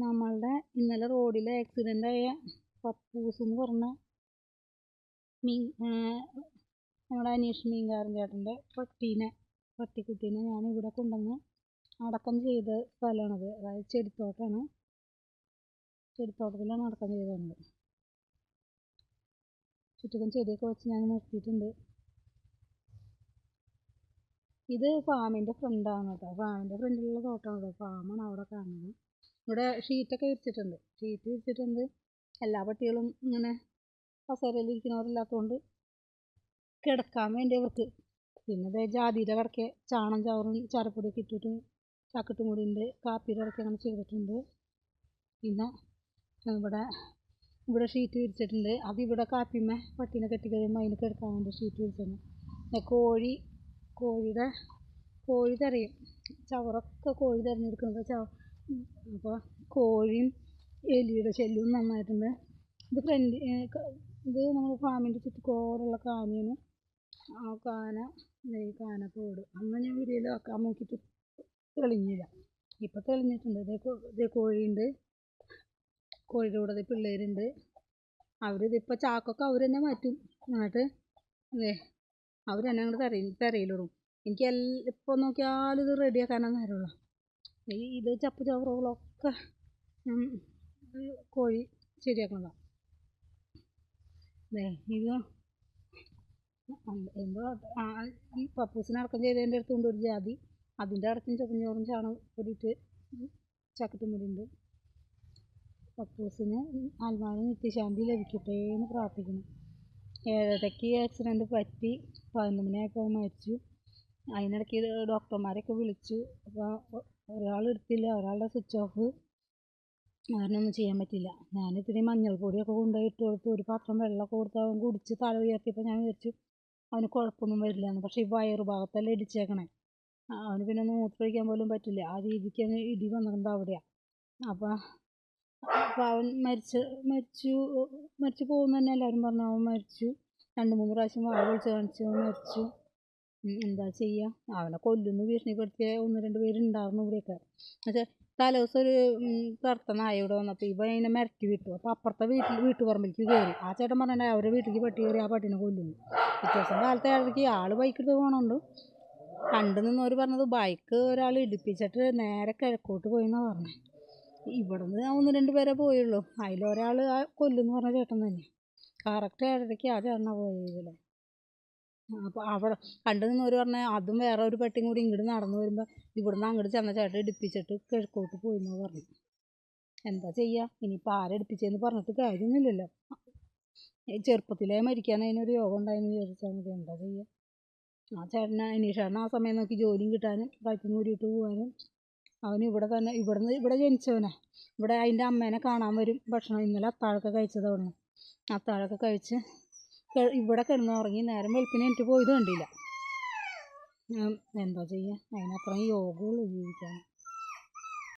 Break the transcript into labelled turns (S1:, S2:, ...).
S1: നമ്മളുടെ ഇന്നലെ റോഡിൽ ആക്സിഡൻ്റ് ആയ പപ്പൂസ് എന്ന് പറഞ്ഞ നമ്മുടെ അനീഷ് മീൻകാരൻ ചേട്ടൻ്റെ പട്ടിക്കുട്ടീനെ ഞാനിവിടെ കൊണ്ടുവന്ന് അടക്കം ചെയ്ത സ്ഥലമാണത്. അതായത് ചെടിത്തോട്ടമാണ്. ചെടിത്തോട്ടത്തിലാണ് അടക്കം ചെയ്തത്. ചുറ്റും ചെടിയൊക്കെ വെച്ച് ഞാൻ നിർത്തിയിട്ടുണ്ട്. ഇത് ഫാമിൻ്റെ ഫ്രണ്ടാണ് കേട്ടോ. ഫാമിൻ്റെ ഫ്രണ്ടിലുള്ള തോട്ടമാണ്. ഫാമാണ് അവിടെ കാണുന്നത്. ഇവിടെ ഷീറ്റൊക്കെ വിരിച്ചിട്ടുണ്ട്. എല്ലാ പട്ടികളും ഇങ്ങനെ കസേരയിലിരിക്കുന്നവരില്ലാത്തതുകൊണ്ട് കിടക്കാൻ വേണ്ടി അവർക്ക്. പിന്നെ അതേ ജാതിയുടെ കിടക്കെ ചാണം ചവറും ചാരപ്പൊടിയൊക്കെ ഇട്ടിട്ട് ചാക്കിട്ട് മൂടിയുണ്ട്. കാപ്പിയുടെ കിടക്കെ അങ്ങനെ ചെയ്തിട്ടുണ്ട്. പിന്നെ ഇവിടെ ഷീറ്റ് വിരിച്ചിട്ടുണ്ട്. അതിവിടെ കാപ്പിമ്മ പട്ടീനെ കെട്ടി കഴിയുമ്പോൾ അതിന് കിടക്കാൻ വേണ്ടി ഷീറ്റ് വിരിച്ചിട്ടുണ്ട്. കോഴി തെരയും. ചവറൊക്കെ കോഴി തിരഞ്ഞെടുക്കുന്നത്. അപ്പോൾ കോഴിയും എലിയുടെ ശല്യവും നന്നായിട്ടുണ്ട്. ഇത് നമ്മൾ ഫാമിൻ്റെ ചുറ്റുകോടുള്ള കാനയാണ്. ആ കാനത്തോട് അന്ന് ഞാൻ വീഡിയോയിൽ വെക്കാൻ നോക്കിയിട്ട് തെളിഞ്ഞില്ല. ഇപ്പം തെളിഞ്ഞിട്ടുണ്ട്. ഇതേ കോഴിയുണ്ട്. കോഴിയുടെ കൂടെ പിള്ളേരുണ്ട്. അവരിതിപ്പോൾ ചാക്കൊക്കെ അവർ തന്നെ മാറ്റും. എന്നിട്ട് അവർ തന്നെ അങ്ങോട്ട് തിരയിലിടും. എനിക്ക് ഇപ്പോൾ നോക്കിയാലും ഇത് റെഡിയാക്കാനാണ് നേരമുള്ളൂ. ഇത് ചപ്പ് ചവറുകളൊക്കെ കോഴി ശരിയാക്കുന്നതാണ്. ഇത് എന്തോ ഈ പപ്പൂസിനെ അടക്കം ചെയ്തതിൻ്റെ അടുത്തുകൊണ്ട് ഒരു ജാതി, അതിൻ്റെ അടക്കം ചപ്പഞ്ഞോറും ചാണകം പൊടിയിട്ട് ചക്കിട്ട് മുടിയുണ്ട്. പപ്പൂസിന് ആത്മാവിന് നിത്യശാന്തി ലഭിക്കട്ടെ എന്ന് പ്രാർത്ഥിക്കുന്നു. 7:30 ആക്സിഡൻറ്റ് പറ്റി 11 മണിയായപ്പോൾ മരിച്ചു. അതിനിടയ്ക്ക് ഡോക്ടർമാരൊക്കെ വിളിച്ചു. അപ്പോൾ ഒരാൾ എടുത്തില്ല, ഒരാളുടെ സ്വിച്ച് ഓഫ്. അതിനൊന്നും ചെയ്യാൻ പറ്റില്ല. ഞാനിത്തിരി മഞ്ഞൾപ്പൊടിയൊക്കെ കൊണ്ടുപോയി ഇട്ട് കൊടുത്ത് ഒരു പാത്രം വെള്ളമൊക്കെ കൊടുത്ത് അവൻ കുടിച്ച് തല ഉയർത്തിയപ്പോൾ ഞാൻ വിചാരിച്ചു അവന് കുഴപ്പമൊന്നും വരില്ല എന്ന്. പക്ഷേ ഈ വയറു ഭാഗത്തെല്ലാം ഇടിച്ചേക്കണേ. അവന് പിന്നെ ഒന്ന് മൂത്രമൊഴിക്കാൻ പോലും പറ്റില്ല. ആ രീതിക്കാണ് ഇടി വന്നിട്ടുണ്ട് അവിടെയാണ്. അപ്പോൾ അവൻ മരിച്ചു പോകുന്നു തന്നെ എല്ലാവരും പറഞ്ഞു. അവൻ മരിച്ചു. 2-3 പ്രാവശ്യം വാഴ വിളിച്ച് കാണിച്ചു. അവൻ മരിച്ചു. എന്താ ചെയ്യുക? അവനെ കൊല്ലുന്നു ഭീഷണിപ്പെടുത്തിയ 1-2 പേരുണ്ടായിരുന്നു ഇവിടെയൊക്കെ. എന്നുവെച്ചാൽ തലേദിവസം ഒരു കറുത്ത നായ ഇവിടെ വന്നപ്പോൾ അതിനെ മിരട്ടി വിട്ടു. അപ്പോൾ അപ്പുറത്തെ വീട്ടുപറമ്പിലേക്ക് കയറി. ആ ചേട്ടൻ പറഞ്ഞിട്ടുണ്ടെങ്കിൽ അവരുടെ വീട്ടിലേക്ക് പട്ടി കയറി ആ പട്ടീനെ കൊല്ലുന്നു. പിറ്റേ ദിവസം കാലത്തെ 7:30 ആൾ ബൈക്ക് എടുത്ത് പോകണുണ്ട്. കണ്ടു നിന്നവർ പറഞ്ഞത് ബൈക്ക് ഒരാൾ ഇടിപ്പിച്ചിട്ട് നേരെ കിഴക്കോട്ട് പോയെന്നാണ് പറഞ്ഞത്. ഇവിടുന്ന് 1-2 പേരെ പോയുള്ളൂ. അതിലൊരാൾ കൊല്ലുമെന്ന് പറഞ്ഞ ചേട്ടൻ തന്നെ. കറക്റ്റ് 7:30 ആ ചേട്ടനാണ് പോയതില്ലേ. അപ്പോൾ അവിടെ കണ്ടു നിന്നവർ പറഞ്ഞാൽ അതും വേറെ ഒരു പട്ടിയും കൂടി ഇങ്ങോട്ട് നടന്നു വരുമ്പോൾ ഇവിടുന്ന് അങ്ങോട്ട് ചെന്ന ചേട്ടൻ ഇടിപ്പിച്ചിട്ട് കിഴക്കോട്ട് പോയെന്ന് പറഞ്ഞു. എന്താ ചെയ്യുക? ഇനിയിപ്പോൾ ആരെടുപ്പിച്ചതെന്ന് പറഞ്ഞിട്ട് കാര്യമൊന്നുമില്ലല്ലോ. ചെറുപ്പത്തിലേ മരിക്കാൻ അതിനൊരു യോഗം ഉണ്ടായെന്ന് വിചാരിച്ചാൽ മതി. എന്താ ചെയ്യുക? ആ ചേട്ടന് അനീഷേട്ടന് ആ സമയം നോക്കി ജോലിയും കിട്ടാനും കഴുത്തിന് ഊരിയിട്ട് പോകാനും. അവന് ഇവിടെ ജനിച്ചവനാ. ഇവിടെ അതിൻ്റെ അമ്മേനെ കാണാൻ വരും. ഭക്ഷണം ഇന്നലെ അത്താഴമൊക്കെ കഴിച്ചത് അവിടുന്ന്. അത്താഴമൊക്കെ കഴിച്ച് ഇവിടെ കിടന്നുറങ്ങി. നേരം വെളുപ്പിന് എനിക്ക് പോയത് കണ്ടില്ല. എന്താ ചെയ്യുക? അതിനപ്പുറം യോഗമുള്ളൂ ജീവിക്കാൻ.